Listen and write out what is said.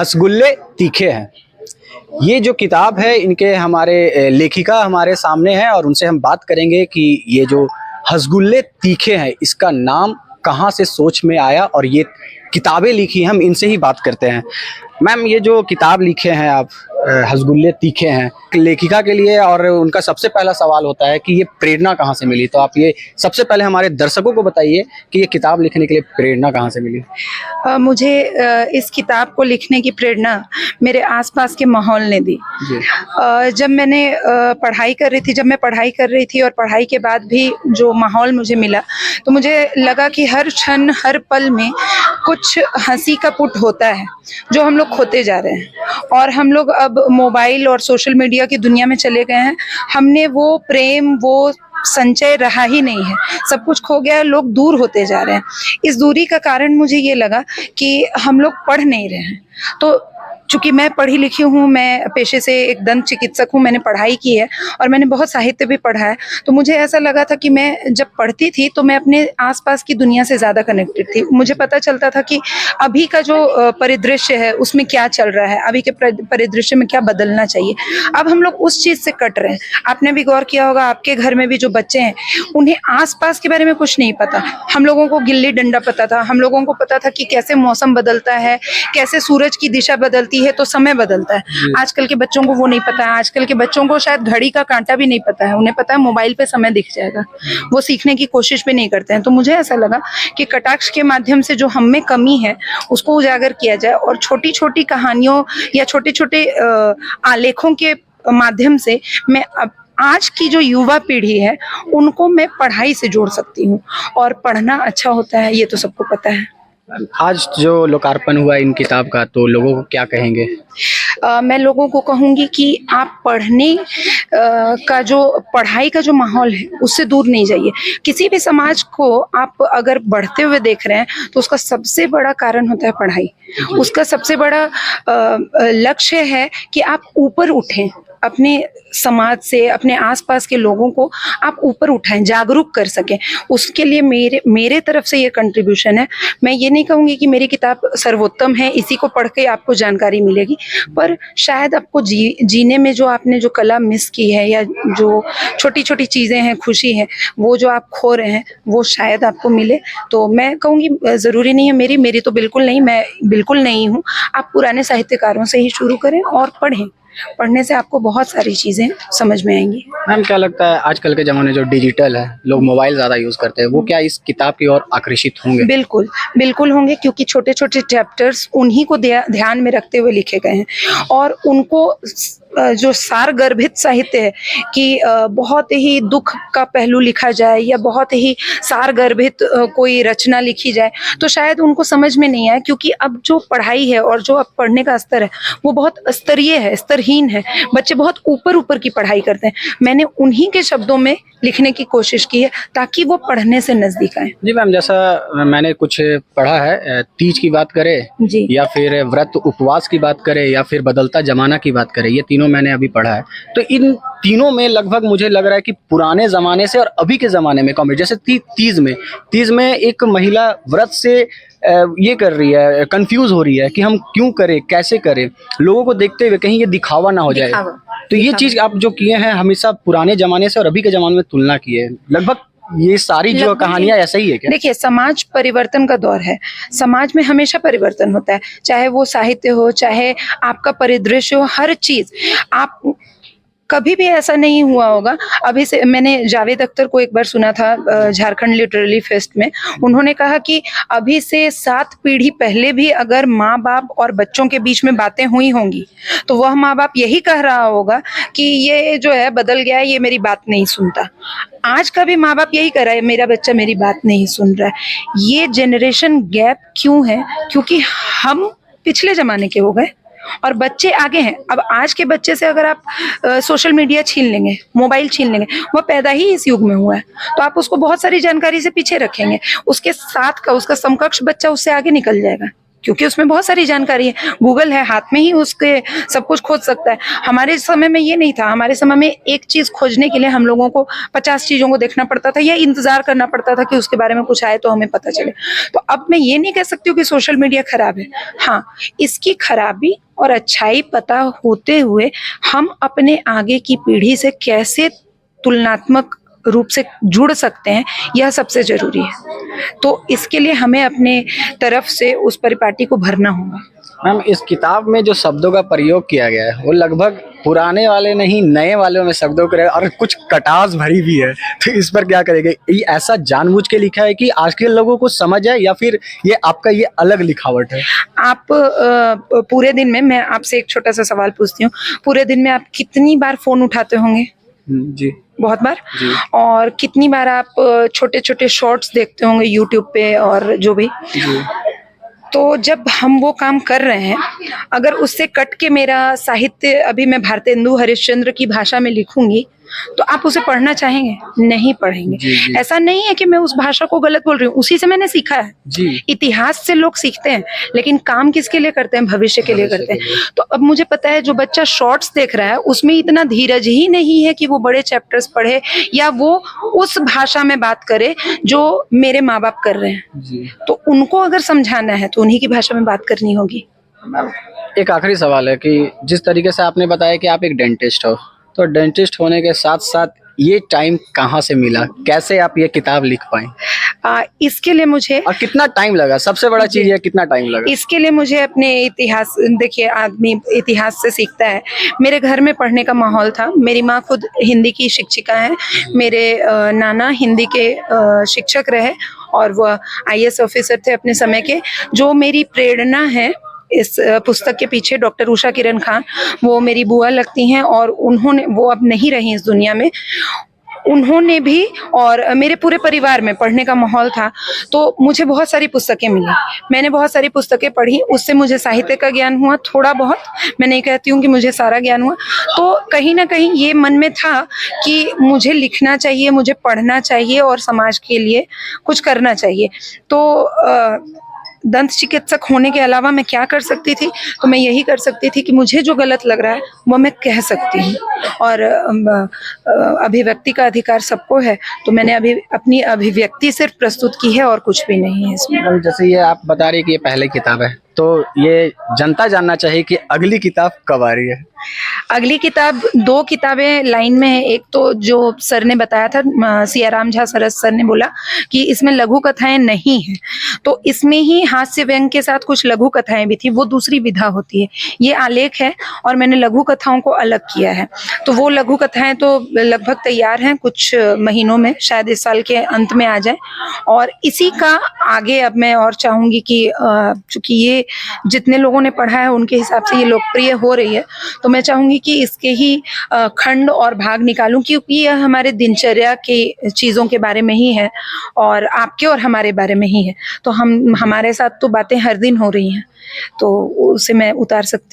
हसगुल्ले तीखे हैं। ये जो किताब है इनके हमारे लेखिका हमारे सामने है और उनसे हम बात करेंगे कि ये जो हसगुल्ले तीखे हैं इसका नाम कहाँ से सोच में आया और ये किताबें लिखी हम इनसे ही बात करते हैं। मैम, ये जो किताब लिखे हैं आप हसगुल्ले तीखे हैं, लेखिका के लिए और उनका सबसे पहला सवाल होता है कि ये प्रेरणा कहाँ से मिली। तो आप ये सबसे पहले हमारे दर्शकों को बताइए कि ये किताब लिखने के लिए प्रेरणा कहाँ से मिली। मुझे इस किताब को लिखने की प्रेरणा मेरे आसपास के माहौल ने दी। जब मैं पढ़ाई कर रही थी और पढ़ाई के बाद भी जो माहौल मुझे मिला तो मुझे लगा कि हर क्षण हर पल में कुछ हंसी का पुट होता है जो हम लोग खोते जा रहे हैं। और हम लोग अब मोबाइल और सोशल मीडिया की दुनिया में चले गए हैं। हमने वो प्रेम, वो संचय रहा ही नहीं है, सब कुछ खो गया है, लोग दूर होते जा रहे हैं। इस दूरी का कारण मुझे ये लगा कि हम लोग पढ़ नहीं रहे हैं। तो चूंकि मैं पढ़ी लिखी हूँ, मैं पेशे से एक दंत चिकित्सक हूँ, मैंने पढ़ाई की है और मैंने बहुत साहित्य भी पढ़ा है। तो मुझे ऐसा लगा था कि मैं जब पढ़ती थी तो मैं अपने आसपास की दुनिया से ज़्यादा कनेक्टेड थी। मुझे पता चलता था कि अभी का जो परिदृश्य है उसमें क्या चल रहा है, अभी के परिदृश्य में क्या बदलना चाहिए। अब हम लोग उस चीज़ से कट रहे हैं। आपने भी गौर किया होगा, आपके घर में भी जो बच्चे हैं उन्हें आसपास के बारे में कुछ नहीं पता। हम लोगों को गिल्ली डंडा पता था, हम लोगों को पता था कि कैसे मौसम बदलता है, कैसे सूरज की दिशा बदलती है तो समय बदलता है। आजकल के बच्चों को वो नहीं पता है। आजकल के बच्चों को शायद घड़ी का कांटा भी नहीं पता है। उन्हें पता है मोबाइल पे समय दिख जाएगा। वो सीखने की कोशिश भी नहीं करते हैं। तो मुझे ऐसा लगा कि कटाक्ष के माध्यम से जो हम में कमी है उसको उजागर किया जाए और छोटी छोटी कहानियों या छोटे छोटे आलेखों के माध्यम से मैं आज की जो युवा पीढ़ी है उनको मैं पढ़ाई से जोड़ सकती हूँ। और पढ़ना अच्छा होता है, ये तो सबको पता है। आज जो लोकार्पण हुआ इन किताब का, तो लोगों को क्या कहेंगे। मैं लोगों को कहूँगी कि आप पढ़ने का जो पढ़ाई का जो माहौल है उससे दूर नहीं जाइए। किसी भी समाज को आप अगर बढ़ते हुए देख रहे हैं तो उसका सबसे बड़ा कारण होता है पढ़ाई। उसका सबसे बड़ा लक्ष्य है कि आप ऊपर उठें, अपने समाज से, अपने आसपास के लोगों को आप ऊपर उठाएं, जागरूक कर सकें। उसके लिए मेरे तरफ से ये कंट्रीब्यूशन है। मैं ये नहीं कहूँगी कि मेरी किताब सर्वोत्तम है, इसी को पढ़ के आपको जानकारी मिलेगी, पर शायद आपको जीने में जो आपने जो कला मिस की है या जो छोटी छोटी चीज़ें हैं, खुशी है, वो जो आप खो रहे हैं वो शायद आपको मिले। तो मैं कहूँगी ज़रूरी नहीं है मेरी तो बिल्कुल नहीं, मैं बिल्कुल नहीं हूँ। आप पुराने साहित्यकारों से ही शुरू करें और पढ़ें। पढ़ने से आपको बहुत सारी चीज़ें समझ में आएंगी। मैम, क्या लगता है आजकल के ज़माने जो डिजिटल है, लोग मोबाइल ज़्यादा यूज़ करते हैं, वो क्या इस किताब की ओर आकर्षित होंगे। बिल्कुल बिल्कुल होंगे, क्योंकि छोटे छोटे चैप्टर्स उन्हीं को ध्यान में रखते हुए लिखे गए हैं। और उनको जो सार गर्भित साहित्य है कि बहुत ही दुख का पहलू लिखा जाए या बहुत ही सार गर्भित कोई रचना लिखी जाए तो शायद उनको समझ में नहीं आए। क्योंकि अब जो पढ़ाई है और जो अब पढ़ने का स्तर है वो बहुत स्तरीय है, स्तरहीन है। बच्चे बहुत ऊपर की पढ़ाई करते हैं। मैंने उन्हीं के शब्दों में लिखने की कोशिश की है ताकि वो पढ़ने से नजदीक आए। जी मैम, जैसा मैंने कुछ पढ़ा है, तीज की बात करें जी, या फिर व्रत उपवास की बात करें या फिर बदलता जमाना की बात करें, ये तीनों मैंने अभी पढ़ा है। तो इन तीनों में लगभग मुझे लग रहा है कि पुराने जमाने से और अभी के जमाने में कॉमेडी, जैसे तीज में एक महिला व्रत से ये कर रही है, कंफ्यूज हो रही है कि हम क्यों करें, कैसे करें, लोगों को देखते हुए कहीं ये दिखावा ना हो जाए। तो ये चीज आप जो किए हैं हमेशा पुराने जमाने से और अभी के जमाने में तुलना की है, लगभग ये सारी जो कहानियां ऐसा ही है क्या। देखिए, समाज परिवर्तन का दौर है। समाज में हमेशा परिवर्तन होता है, चाहे वो साहित्य हो, चाहे आपका परिदृश्य हो, हर चीज। आप कभी भी ऐसा नहीं हुआ होगा। अभी से मैंने जावेद अख्तर को एक बार सुना था झारखंड लिटरेरी फेस्ट में। उन्होंने कहा कि अभी से 7 पीढ़ी पहले भी अगर माँ बाप और बच्चों के बीच में बातें हुई होंगी तो वह माँ बाप यही कह रहा होगा कि ये जो है बदल गया है, ये मेरी बात नहीं सुनता। आज का भी माँ बाप यही कह रहा है, मेरा बच्चा मेरी बात नहीं सुन रहा है। ये जनरेशन गैप क्यों है? क्योंकि हम पिछले जमाने के हो गए और बच्चे आगे हैं। अब आज के बच्चे से अगर आप सोशल मीडिया छीन लेंगे, मोबाइल छीन लेंगे, वह पैदा ही इस युग में हुआ है, तो आप उसको बहुत सारी जानकारी से पीछे रखेंगे। उसके साथ का उसका समकक्ष बच्चा उससे आगे निकल जाएगा। क्योंकि उसमें बहुत सारी जानकारी है, गूगल है हाथ में ही, उसके सब कुछ खोज सकता है। हमारे समय में ये नहीं था, हमारे समय में एक चीज खोजने के लिए हम लोगों को 50 चीजों को देखना पड़ता था या इंतजार करना पड़ता था कि उसके बारे में कुछ आए तो हमें पता चले। तो अब मैं ये नहीं कह सकती हूँ कि सोशल मीडिया खराब है, हाँ इसकी खराबी और अच्छाई पता होते हुए हम अपने आगे की पीढ़ी से कैसे तुलनात्मक रूप से जुड़ सकते हैं, यह सबसे जरूरी है। तो इसके लिए हमें अपने तरफ से उस परिपाटी को भरना होगा। मैम, इस किताब में जो शब्दों का प्रयोग किया गया है वो लगभग पुराने वाले नहीं नए वालों में शब्दों को और कुछ कटास भरी भी है, तो इस पर क्या करेंगे? ये ऐसा जानबूझ के लिखा है कि आज के लोगों को समझ आए या फिर ये आपका ये अलग लिखावट है? आप पूरे दिन में, मैं आपसे एक छोटा सा सवाल पूछती हूँ, पूरे दिन में आप कितनी बार फोन उठाते होंगे? जी। बहुत बार। जी। और कितनी बार आप छोटे छोटे शॉर्ट्स देखते होंगे यूट्यूब पे और जो भी। जी। तो जब हम वो काम कर रहे हैं, अगर उससे कट के मेरा साहित्य अभी मैं भारतेंदु हरिश्चंद्र की भाषा में लिखूंगी तो आप उसे पढ़ना चाहेंगे? नहीं पढ़ेंगे। जी, जी। ऐसा नहीं है कि मैं उस भाषा को गलत बोल रही हूँ, उसी से मैंने सीखा है। जी। इतिहास से लोग सीखते हैं, लेकिन काम किसके लिए करते हैं? भविष्य के लिए करते हैं। तो अब मुझे पता है जो बच्चा शॉर्ट्स देख रहा है उसमें इतना धीरज ही नहीं है कि वो बड़े चैप्टर्स पढ़े या वो उस भाषा में बात करे जो मेरे माँ बाप कर रहे हैं। जी। तो उनको अगर समझाना है तो उन्हीं की भाषा में बात करनी होगी। एक आखिरी सवाल है कि जिस तरीके से आपने बताया कि आप एक डेंटिस्ट हो, तो डेंटिस्ट होने के साथ साथ ये टाइम कहाँ से मिला? कैसे आप ये किताब लिख पाए? इसके लिए मुझे, और कितना टाइम लगा? सबसे बड़ा चीज है कितना टाइम लगा? इसके लिए मुझे अपने इतिहास, देखिए आदमी इतिहास से सीखता है। मेरे घर में पढ़ने का माहौल था। मेरी माँ खुद हिंदी की शिक्षिका है, मेरे नाना हिंदी के शिक्षक रहे और वह IAS ऑफिसर थे अपने समय के। जो मेरी प्रेरणा है इस पुस्तक के पीछे, डॉक्टर उषा किरण खान, वो मेरी बुआ लगती हैं और उन्होंने, वो अब नहीं रही इस दुनिया में, उन्होंने भी, और मेरे पूरे परिवार में पढ़ने का माहौल था। तो मुझे बहुत सारी पुस्तकें मिली, मैंने बहुत सारी पुस्तकें पढ़ी, उससे मुझे साहित्य का ज्ञान हुआ थोड़ा बहुत। मैं नहीं कहती हूँ कि मुझे सारा ज्ञान हुआ। तो कहीं ना कहीं ये मन में था कि मुझे लिखना चाहिए, मुझे पढ़ना चाहिए और समाज के लिए कुछ करना चाहिए। तो दंत चिकित्सक होने के अलावा मैं क्या कर सकती थी? तो मैं यही कर सकती थी कि मुझे जो गलत लग रहा है वो मैं कह सकती हूँ, और अभिव्यक्ति का अधिकार सबको है। तो मैंने अभी अपनी अभिव्यक्ति सिर्फ प्रस्तुत की है और कुछ भी नहीं है इसमें। जैसे ये आप बता रही कि ये पहली किताब है, तो ये जनता जानना चाहिए कि अगली किताब कब आ रही है? अगली किताब, 2 किताबें लाइन में है। एक तो जो सर ने बताया था, सियाराम झा सरस सर ने बोला कि इसमें लघु कथाएं नहीं है, तो इसमें ही हास्य व्यंग के साथ कुछ लघु कथाएं भी थी। वो दूसरी विधा होती है, ये आलेख है और मैंने लघु कथाओं को अलग किया है। तो वो लघु कथाएं तो लगभग तैयार हैं, कुछ महीनों में, शायद इस साल के अंत में आ जाए। और इसी का आगे अब मैं और चाहूंगी कि चूंकि ये जितने लोगों ने पढ़ा है उनके हिसाब से ये लोकप्रिय हो रही है, तो मैं चाहूंगी कि इसके ही खंड और भाग निकालूं, क्योंकि यह हमारे दिनचर्या की चीजों के बारे में ही है और आपके और हमारे बारे में ही है। तो हमारे साथ तो बातें हर दिन हो रही हैं, तो उसे मैं उतार सकती हूँ।